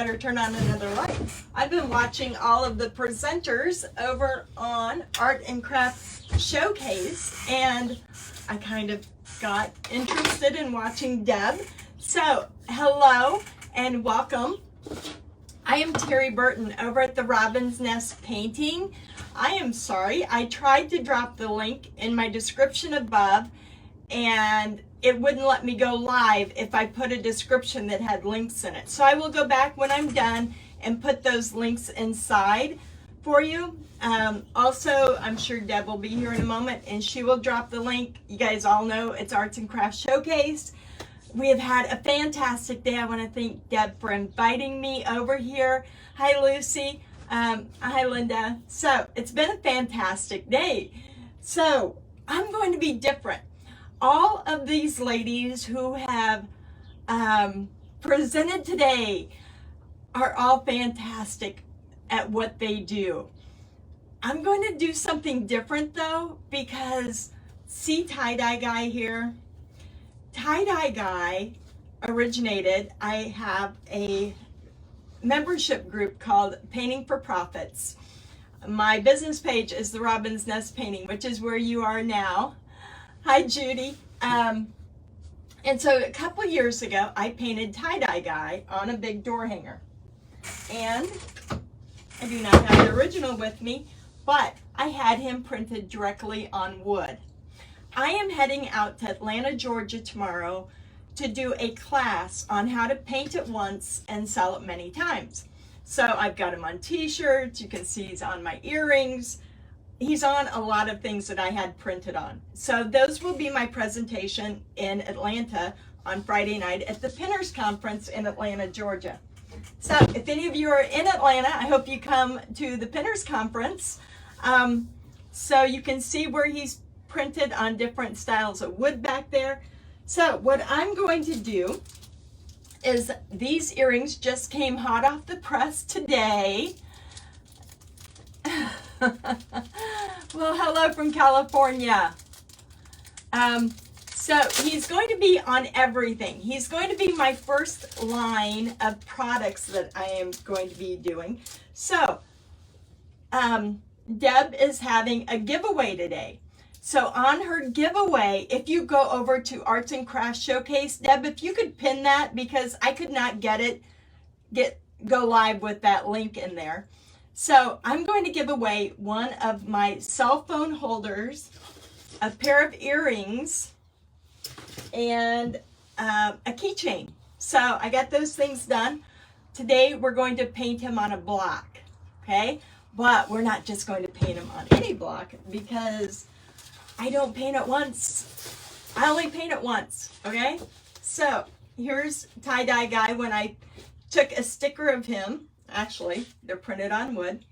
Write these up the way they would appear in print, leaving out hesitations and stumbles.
better turn on another light. I've been watching all of the presenters over on Art and Craft Showcase, and I kind of got interested in watching Deb. So, hello and welcome. I am Terry Burton over at the Robin's Nest Painting. I am sorry, I tried to drop the link in my description above, and it wouldn't let me go live if I put a description that had links in it. So I will go back when I'm done and put those links inside for you. Also, I'm sure Deb will be here in a moment and she will drop the link. You guys all know it's Arts and Crafts Showcase. We have had a fantastic day. I want to thank Deb for inviting me over here. Hi, Lucy. Hi, Linda. So it's been a fantastic day. So I'm going to be different. All of these ladies who have presented today are all fantastic at what they do. I'm going to do something different though, because see tie-dye guy here? Tie-dye guy originated, I have a membership group called Painting for Profits. My business page is the Robin's Nest Painting, which is where you are now. Hi, Judy. And so a couple years ago, I painted tie-dye guy on a big door hanger. And I do not have the original with me, but I had him printed directly on wood. I am heading out to Atlanta, Georgia tomorrow to do a class on how to paint it once and sell it many times. So I've got him on t-shirts. You can see he's on my earrings. He's on a lot of things that I had printed on. So those will be my presentation in Atlanta on Friday night at the Pinners Conference in Atlanta, Georgia. So if any of you are in Atlanta, I hope you come to the Pinners Conference. So you can see where he's printed on different styles of wood back there. So what I'm going to do is these earrings just came hot off the press today. Well, hello from California. So he's going to be on everything. He's going to be my first line of products that I am going to be doing. So Deb is having a giveaway today. So on her giveaway, if you go over to Arts and Crafts Showcase, Deb, if you could pin that, because I could not go live with that link in there. So I'm going to give away one of my cell phone holders, a pair of earrings, and a keychain. So I got those things done. Today we're going to paint him on a block, okay? But we're not just going to paint him on any block, because I don't paint it once. I only paint it once, okay? So here's tie-dye guy when I took a sticker of him. Actually, they're printed on wood,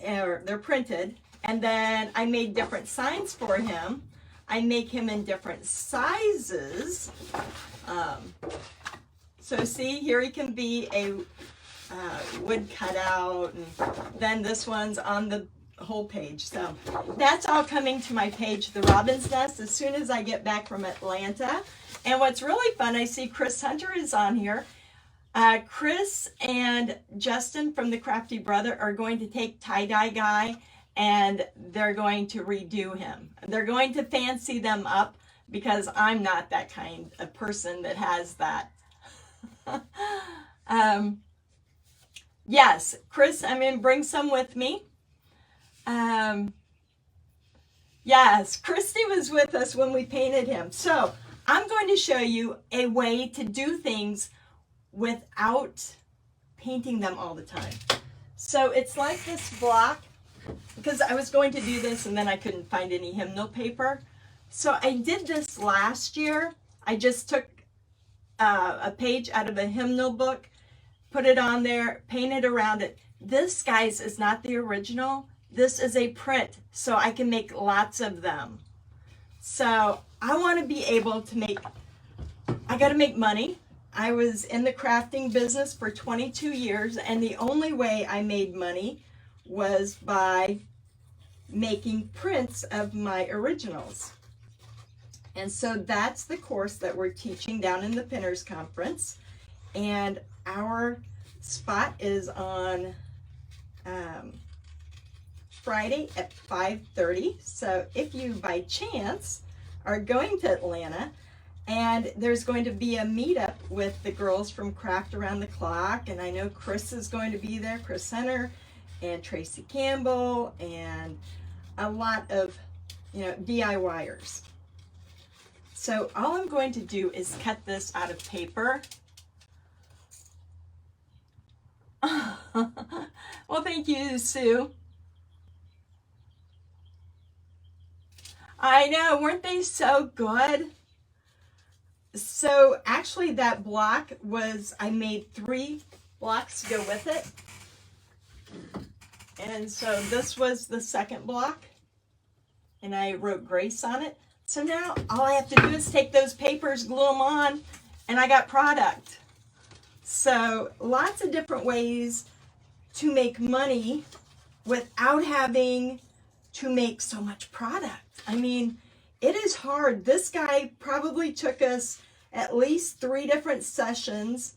or they're printed, and then I made different signs for him. I make him in different sizes. So see, here he can be a wood cutout, and then this one's on the whole page. So that's all coming to my page, The Robin's Nest, as soon as I get back from Atlanta. And what's really fun, I see Chris Hunter is on here. Chris and Justin from the Crafty Brother are going to take tie-dye guy and they're going to redo him. They're going to fancy them up, because I'm not that kind of person that has that. Yes, Chris, I'm going to bring some with me. Yes, Christy was with us when we painted him. So I'm going to show you a way to do things without painting them all the time. So it's like this block, because I was going to do this and then I couldn't find any hymnal paper. So I did this last year. I just took a page out of a hymnal book, put it on there, painted around it. This, guys, is not the original. This is a print, so I can make lots of them. So I want to be able to make, I got to make money. I was in the crafting business for 22 years, and the only way I made money was by making prints of my originals. And so that's the course that we're teaching down in the Pinners Conference. And our spot is on Friday at 5:30. So if you by chance are going to Atlanta, and there's going to be a meetup with the girls from Craft Around the Clock, and I know Chris is going to be there, Chris Center, and Tracy Campbell, and a lot of, you know, DIYers. So all I'm going to do is cut this out of paper. Well, thank you, Sue. I know, weren't they so good? So actually that block was, I made 3 blocks to go with it. And so this was the second block, and I wrote Grace on it. So now all I have to do is take those papers, glue them on, and I got product. So lots of different ways to make money without having to make so much product. I mean, it is hard. This guy probably took us at least 3 different sessions.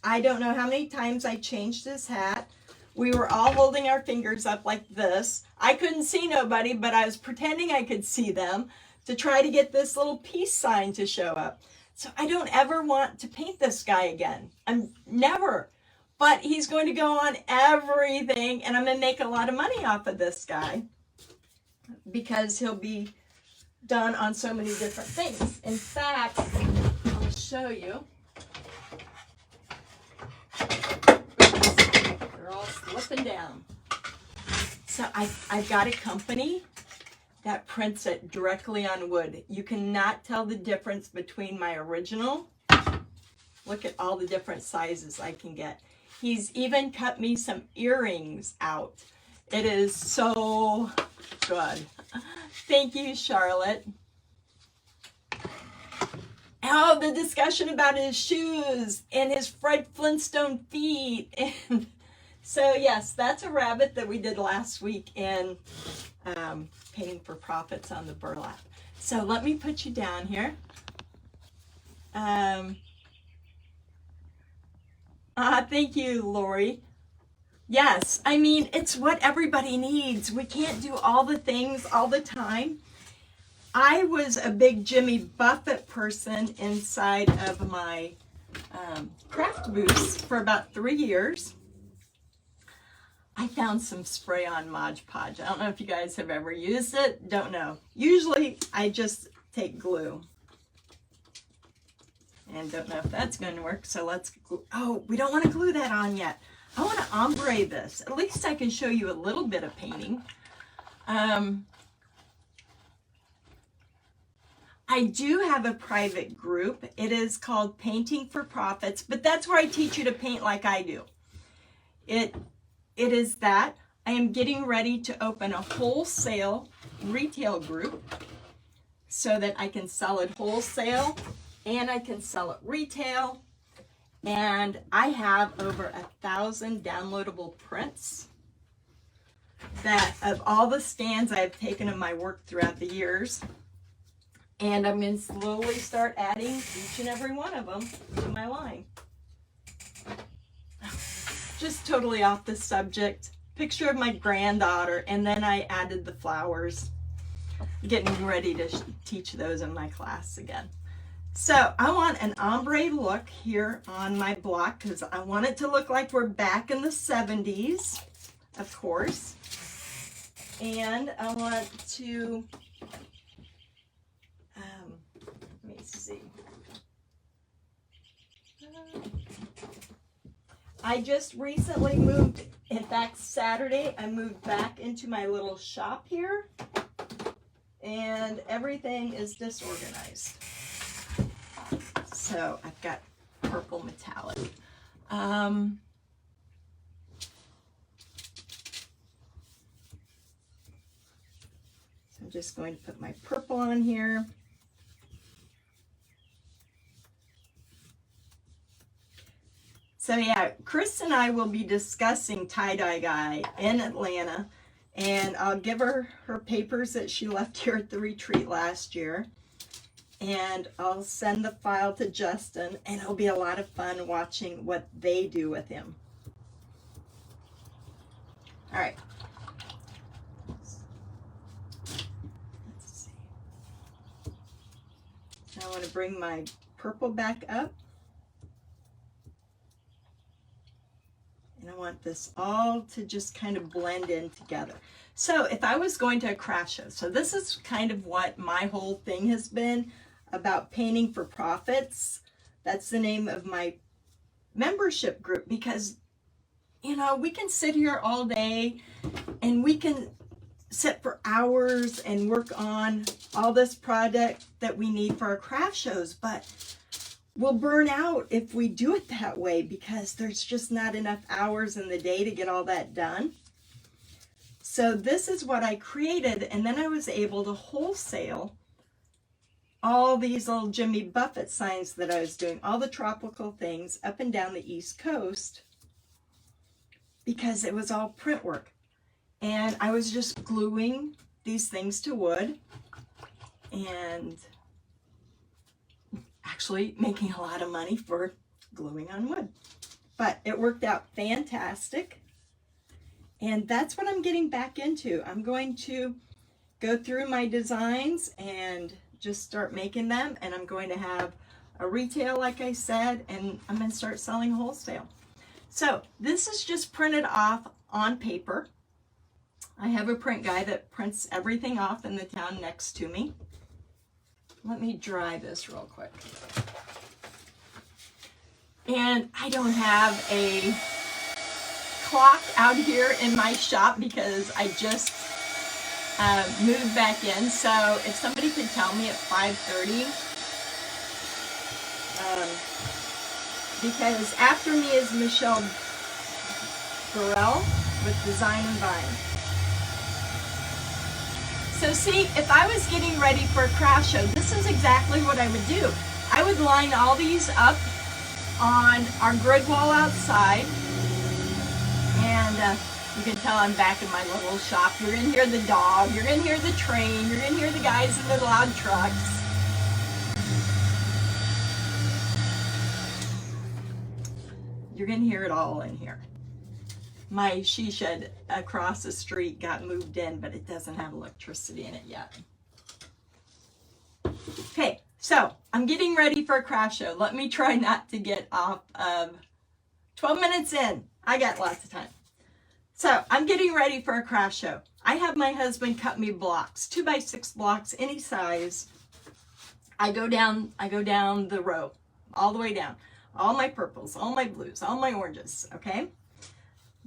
I don't know how many times I changed his hat. We were all holding our fingers up like this. I couldn't see nobody, but I was pretending I could see them to try to get this little peace sign to show up. So I don't ever want to paint this guy again. I'm never. But he's going to go on everything, and I'm going to make a lot of money off of this guy because he'll be done on so many different things. In fact, I'll show you. They're all slipping down. So I've got a company that prints it directly on wood. You cannot tell the difference between my original. Look at all the different sizes I can get. He's even cut me some earrings out. It is so good. Thank you, Charlotte. Oh, the discussion about his shoes and his Fred Flintstone feet. And so yes, that's a rabbit that we did last week in Painting for Profits on the burlap. So let me put you down here. Thank you, Lori. Yes, I mean, it's what everybody needs. We can't do all the things all the time. I was a big Jimmy Buffett person inside of my craft booths for about 3 years. I found some spray-on Mod Podge. I don't know if you guys have ever used it. Don't know. Usually, I just take glue. And don't know if that's going to work, so let's glue. Oh, we don't want to glue that on yet. I want to ombre this. At least I can show you a little bit of painting. I do have a private group. It is called Painting for Profits, but that's where I teach you to paint like I do. It is that. I am getting ready to open a wholesale retail group so that I can sell it wholesale and I can sell it retail. And I have over 1,000 downloadable prints that of all the scans I've taken of my work throughout the years. And I'm going to slowly start adding each and every one of them to my line. Just totally off the subject. Picture of my granddaughter, and then I added the flowers. Getting ready to teach those in my class again. So I want an ombre look here on my block because I want it to look like we're back in the 70s, of course. And I want to, let me see. I just recently moved, in fact, Saturday, I moved back into my little shop here, and everything is disorganized. So I've got purple metallic. So I'm just going to put my purple on here. So yeah, Chris and I will be discussing tie-dye guy in Atlanta, and I'll give her her papers that she left here at the retreat last year, and I'll send the file to Justin, and it'll be a lot of fun watching what they do with him. All right. Let's see. Now I want to bring my purple back up. And I want this all to just kind of blend in together. So if I was going to a craft show, so this is kind of what my whole thing has been about, painting for profits. That's the name of my membership group, because, you know, we can sit here all day and we can sit for hours and work on all this product that we need for our craft shows, but we'll burn out if we do it that way, because there's just not enough hours in the day to get all that done. So this is what I created, and then I was able to wholesale all these little Jimmy Buffett signs that I was doing, all the tropical things up and down the East Coast, because it was all print work. And I was just gluing these things to wood and actually making a lot of money for gluing on wood. But it worked out fantastic. And that's what I'm getting back into. I'm going to go through my designs and just start making them. And I'm going to have a retail, like I said, and I'm going to start selling wholesale. So this is just printed off on paper. I have a print guy that prints everything off in the town next to me. Let me dry this real quick. And I don't have a clock out here in my shop because I just moved back in. So if somebody could tell me at 5:30, because after me is Michelle Burrell with Design and Vine. So see, if I was getting ready for a craft show, this is exactly what I would do. I would line all these up on our grid wall outside. And you can tell I'm back in my little shop. You're going to hear the dog, you're going to hear the train, you're going to hear the guys in the loud trucks. You're going to hear it all in here. My she shed across the street got moved in, but it doesn't have electricity in it yet. Okay, so I'm getting ready for a craft show. Let me try not to get off of 12 minutes in. I got lots of time. So I'm getting ready for a craft show. I have my husband cut me blocks, 2x6 blocks, any size. I go down the row, all the way down. All my purples, all my blues, all my oranges, okay?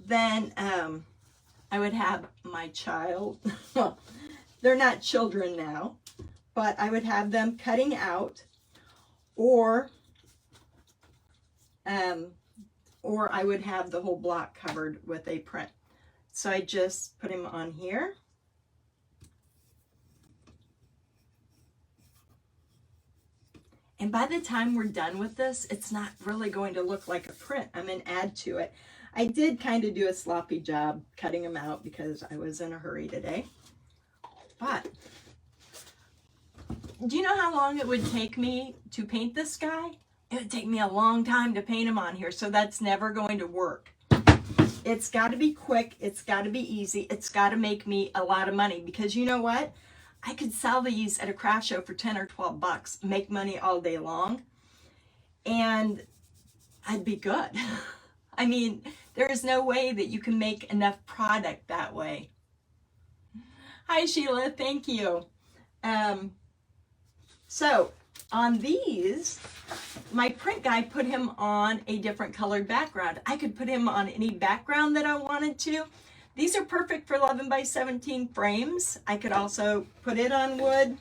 Then I would have my child, they're not children now, but I would have them cutting out, or I would have the whole block covered with a print. So I just put him on here. And by the time we're done with this, it's not really going to look like a print. I'm going to add to it. I did kind of do a sloppy job cutting them out because I was in a hurry today. But do you know how long it would take me to paint this guy? It would take me a long time to paint him on here, so that's never going to work. It's got to be quick. It's got to be easy. It's got to make me a lot of money, because you know what? I could sell these at a craft show for 10 or 12 bucks, make money all day long, and I'd be good. I mean, there is no way that you can make enough product that way. Hi, Sheila. Thank you. So on these, my print guy put him on a different colored background. I could put him on any background that I wanted to. These are perfect for 11x17 frames. I could also put it on wood.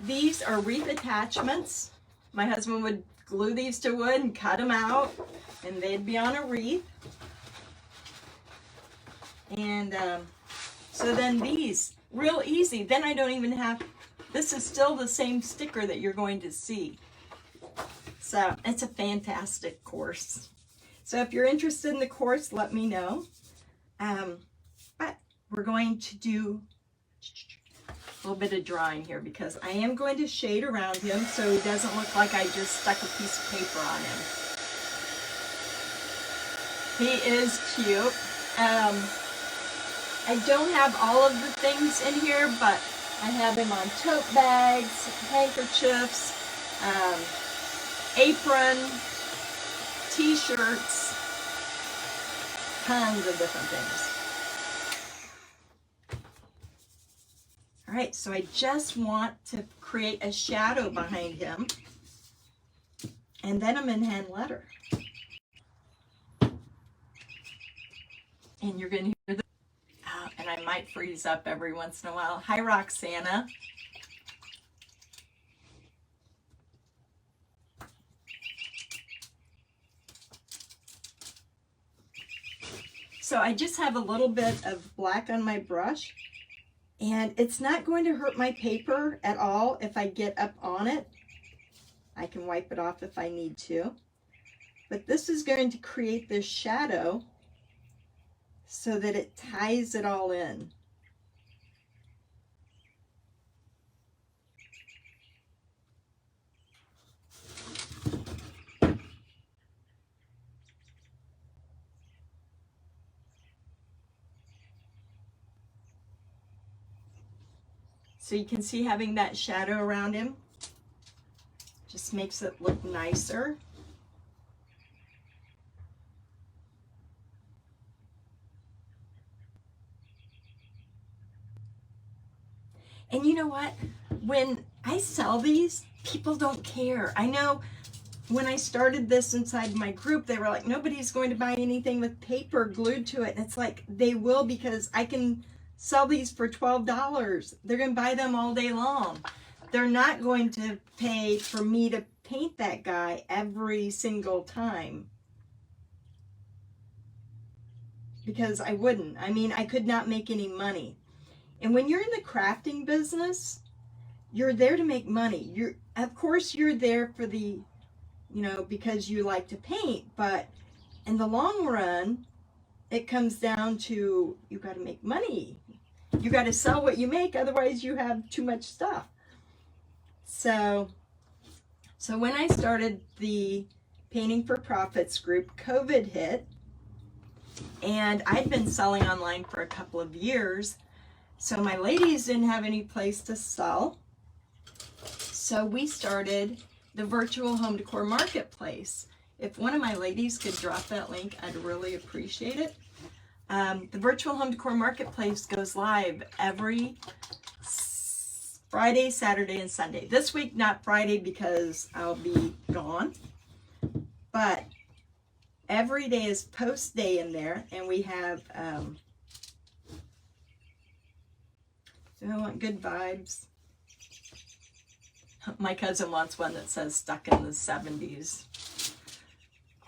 These are wreath attachments. My husband would glue these to wood and cut them out, and they'd be on a wreath. And so then these, real easy. Then I don't even have, this is still the same sticker that you're going to see. So it's a fantastic course. So if you're interested in the course, let me know. But we're going to do a little bit of drawing here, because I am going to shade around him so he doesn't look like I just stuck a piece of paper on him. He is cute. I don't have all of the things in here, but I have them on tote bags, handkerchiefs, apron, t-shirts, tons of different things. All right, so I just want to create a shadow behind him, and then I'm in hand letter. And you're gonna hear the, and I might freeze up every once in a while. Hi, Roxana. So I just have a little bit of black on my brush, and it's not going to hurt my paper at all if I get up on it. I can wipe it off if I need to. But this is going to create this shadow so that it ties it all in. So you can see having that shadow around him just makes it look nicer. And you know what? When I sell these, people don't care. I know when I started this inside my group, they were like, nobody's going to buy anything with paper glued to it. And it's like, they will, because I can sell these for $12. They're going to buy them all day long. They're not going to pay for me to paint that guy every single time, because I wouldn't. I mean, I could not make any money. And when you're in the crafting business, you're there to make money. Of course, you're there for the, because you like to paint, but in the long run, it comes down to, you got to make money. You got to sell what you make, otherwise you have too much stuff. So when I started the Painting for Profits group, COVID hit, and I'd been selling online for a couple of years. So my ladies didn't have any place to sell. So we started the Virtual Home Decor Marketplace. If one of my ladies could drop that link, I'd really appreciate it. The Virtual Home Decor Marketplace goes live every Friday, Saturday, and Sunday. This week, not Friday because I'll be gone. But every day is post day in there, and we have, so I want good vibes. My cousin wants one that says stuck in the 70s.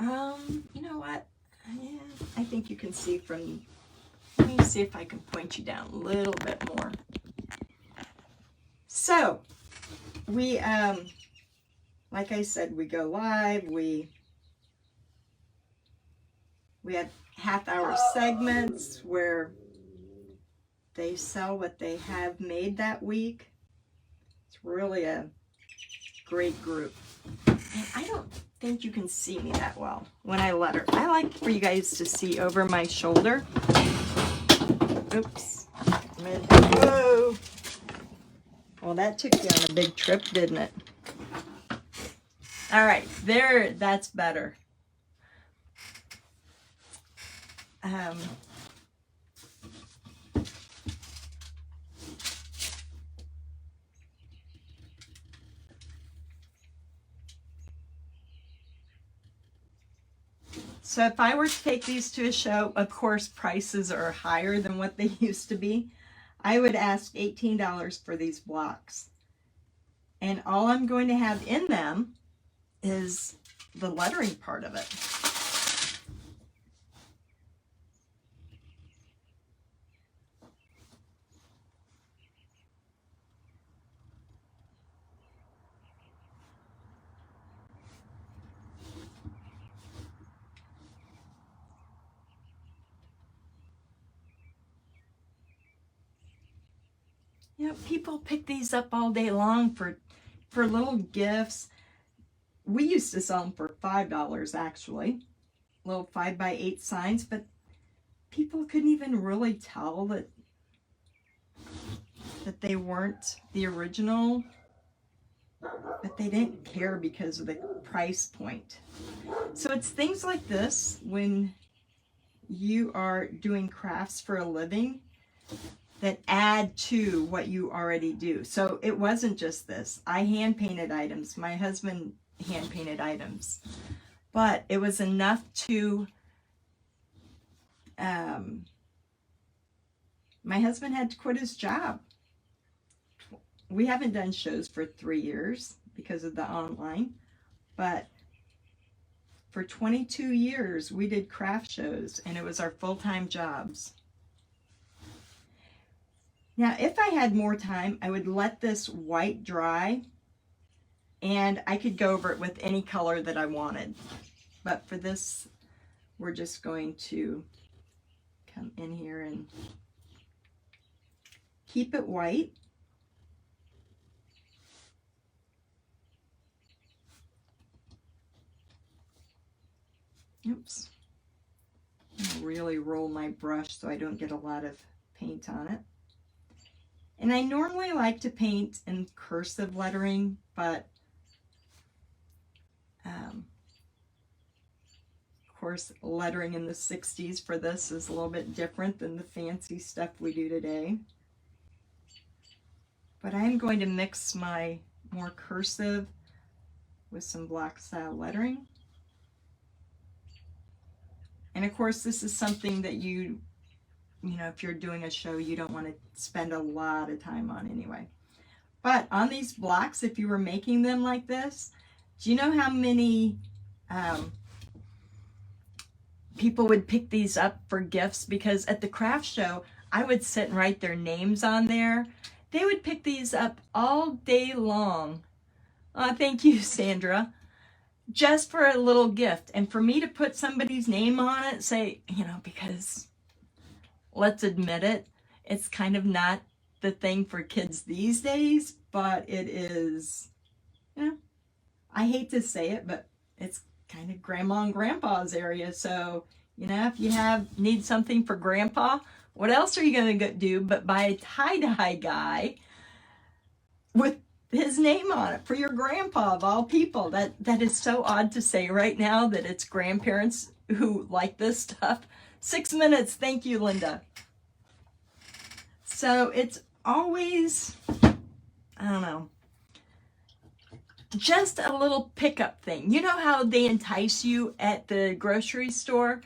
You know what? Yeah, I think you can see from, let me see if I can point you down a little bit more. So, we, like I said, we go live, we have half-hour segments where they sell what they have made that week. It's really a great group. And I don't think you can see me that well when I letter. I like for you guys to see over my shoulder. Oops. Whoa. Well, that took you on a big trip, didn't it? All right, there, that's better. So if I were to take these to a show, of course, prices are higher than what they used to be. I would ask $18 for these blocks. And all I'm going to have in them is the lettering part of it. You know, people pick these up all day long for little gifts. We used to sell them for $5 actually, little 5x8 signs, but people couldn't even really tell that they weren't the original, but they didn't care because of the price point. So it's things like this when you are doing crafts for a living that add to what you already do. So it wasn't just this. I hand painted items. My husband hand painted items. But it was enough to, my husband had to quit his job. We haven't done shows for 3 years because of the online, but for 22 years we did craft shows, and it was our full-time jobs. Now, if I had more time, I would let this white dry, and I could go over it with any color that I wanted. But for this, we're just going to come in here and keep it white. Oops. I'll really roll my brush so I don't get a lot of paint on it. And I normally like to paint in cursive lettering, but of course, lettering in the 60s for this is a little bit different than the fancy stuff we do today. But I'm going to mix my more cursive with some block style lettering. And of course, this is something that you know, if you're doing a show, you don't want to spend a lot of time on anyway. But on these blocks, if you were making them like this, do you know how many people would pick these up for gifts? Because at the craft show, I would sit and write their names on there. They would pick these up all day long. Thank you, Sandra. Just for a little gift. And for me to put somebody's name on it, say, you know, because let's admit it, it's kind of not the thing for kids these days, but it is, you know, I hate to say it, but it's kind of grandma and grandpa's area. So, you know, if you need something for grandpa, what else are you going to do but buy a tie-dye guy with his name on it for your grandpa of all people? That is so odd to say right now that it's grandparents who like this stuff. 6 minutes. Thank you, Linda. So it's always, I don't know, just a little pickup thing. You know how they entice you at the grocery store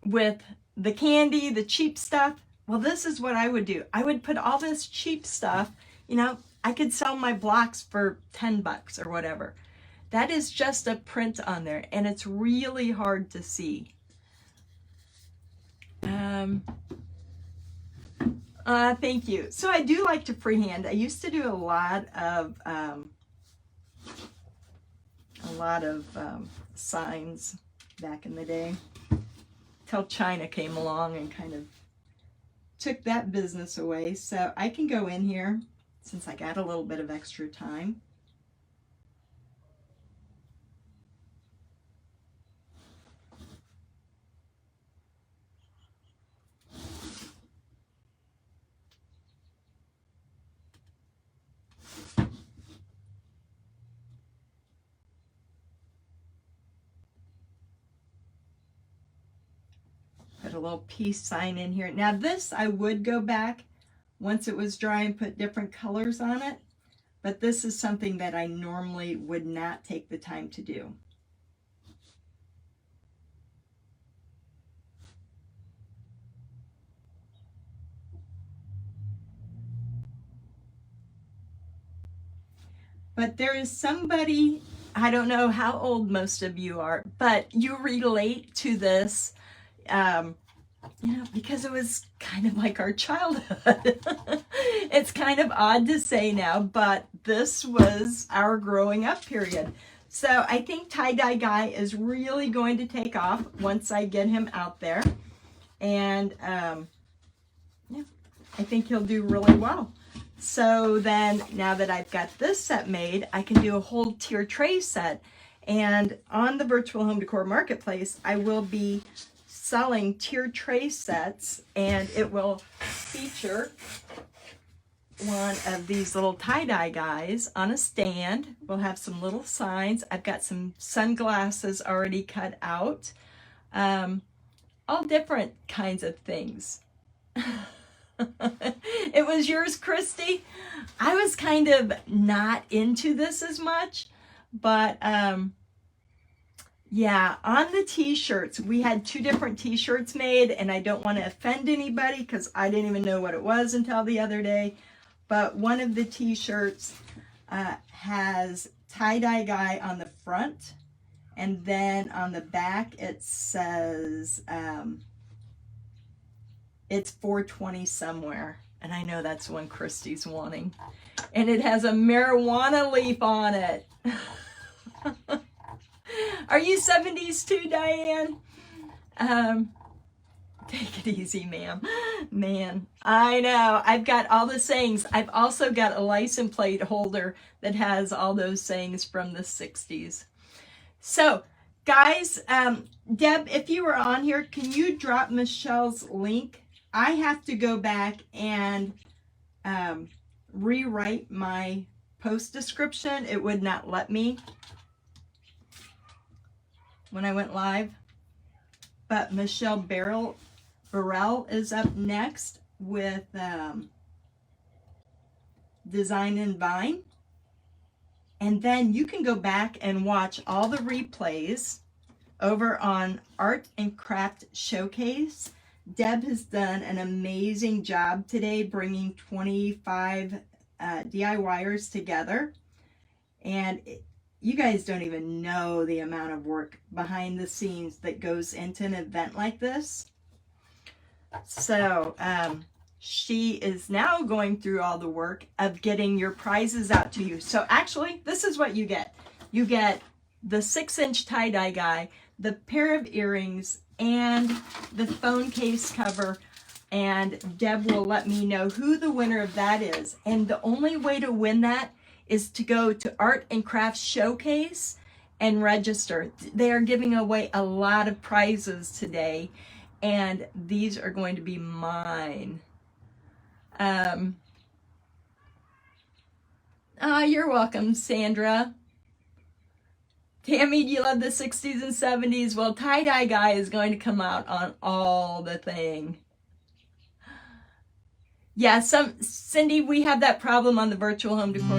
with the candy, the cheap stuff? Well, this is what I would do. I would put all this cheap stuff, you know, I could sell my blocks for $10 or whatever. That is just a print on there, and it's really hard to see. Thank you. So I do like to freehand. I used to do a lot of signs back in the day, till China came along and kind of took that business away. So I can go in here, since I got a little bit of extra time. Put a little peace sign in here. Now this, I would go back once it was dry and put different colors on it, but this is something that I normally would not take the time to do. But there is somebody, I don't know how old most of you are, but you relate to this, you know, because it was kind of like our childhood. It's kind of odd to say now, but this was our growing up period. So I think tie-dye guy is really going to take off once I get him out there. And yeah, I think he'll do really well. So then, now that I've got this set made, I can do a whole tier tray set. And on the Virtual Home Decor Marketplace, I will be selling tier tray sets, and it will feature one of these little tie-dye guys on a stand. We'll have some little signs. I've got some sunglasses already cut out. All different kinds of things. It was yours, Christy. I was kind of not into this as much, but yeah, on the t-shirts, we had 2 different t-shirts made, and I don't want to offend anybody because I didn't even know what it was until the other day. But one of the t-shirts has tie-dye guy on the front, and then on the back it says it's 420 somewhere, and I know that's one Christy's wanting, and it has a marijuana leaf on it. Are you 70s too, Diane? Take it easy, ma'am. Man, I know. I've got all the sayings. I've also got a license plate holder that has all those sayings from the 60s. So, guys, Deb, if you were on here, can you drop Michelle's link? I have to go back and rewrite my post description. It would not let me when I went live. But Michelle Burrell is up next with Design and Vine. And then you can go back and watch all the replays over on Art and Craft Showcase. Deb has done an amazing job today bringing 25 DIYers together. And you guys don't even know the amount of work behind the scenes that goes into an event like this. So she is now going through all the work of getting your prizes out to you. So actually, this is what you get. You get the 6-inch tie-dye guy, the pair of earrings, and the phone case cover. And Deb will let me know who the winner of that is. And the only way to win that is to go to Art and Crafts Showcase and register. They are giving away a lot of prizes today, and these are going to be mine. You're welcome, Sandra. Tammy, do you love the 60s and 70s? Well, tie-dye guy is going to come out on all the thing. Yeah, Cindy, we have that problem on the virtual home decor.